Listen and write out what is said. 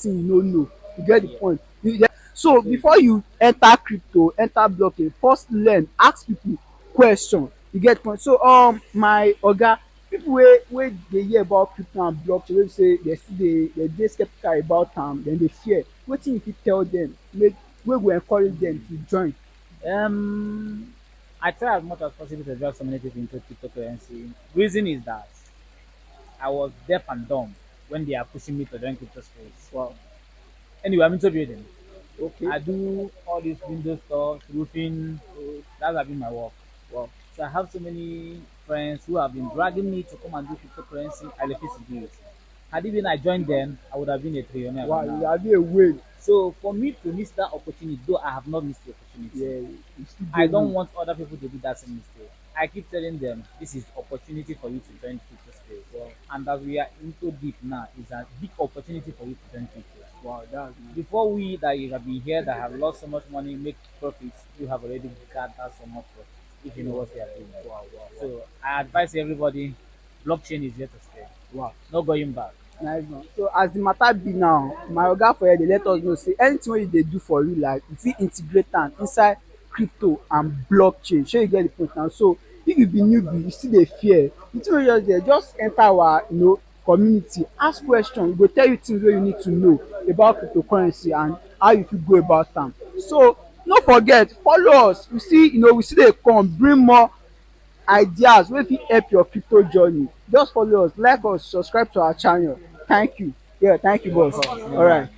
thing you no know. You get the Yeah. point. So So before you enter crypto, enter blockchain, first learn, ask people question. You get the point. So my oga, people wey dey hear about crypto and blockchain wey be say dey still dey skeptical about am, dem dey fear, wetin you fit tell dem make wey go encourage dem to join? um I try as much as possible to drive so many people into cryptocurrency. Reason is that I was deaf and dumb when they are pushing me to join crypto space. Wow. Anyway, I'm into building. Okay. I do all these window stuff, roofing. That has been my work. Wow. So I have so many friends who have been dragging me to come and do cryptocurrency. I refuse to do it. Had it been I joined them, I would have been a trillionaire by Wow, you now. have a way. So for me to miss that opportunity, though I have not missed the opportunity, Yeah, you still I dey don't room. want other people to do that same mistake. I keep telling them this is opportunity for you to join crypto space. Wow. And as we are into deep now, it's a big opportunity for you to join crypto. Wow, that's nice. Before we that you have been here that have lost so much money, make profits, you have already gathered so much profit if you know Wow. what you are doing. Wow, wow, wow. So I advise everybody, blockchain is here to stay. Wow. No going back. Nice one. So as the matter be now, my oga for here dey let us know say anything wey you dey do for real life, you fit integrate am inside crypto and blockchain. Shey you get the point now? So if you be newbie, you still dey fear, the thing wey you just dey just enter our community, ask question, we go tell you things wey you need to know about cryptocurrency and how you fit go about am. So no forget, follow us. You see, we still dey come bring more ideas wey fit help your crypto journey. Just follow us, like us, subscribe to our channel. Thank you. Yeah, thank you, boss. Of course, no Alright. mind.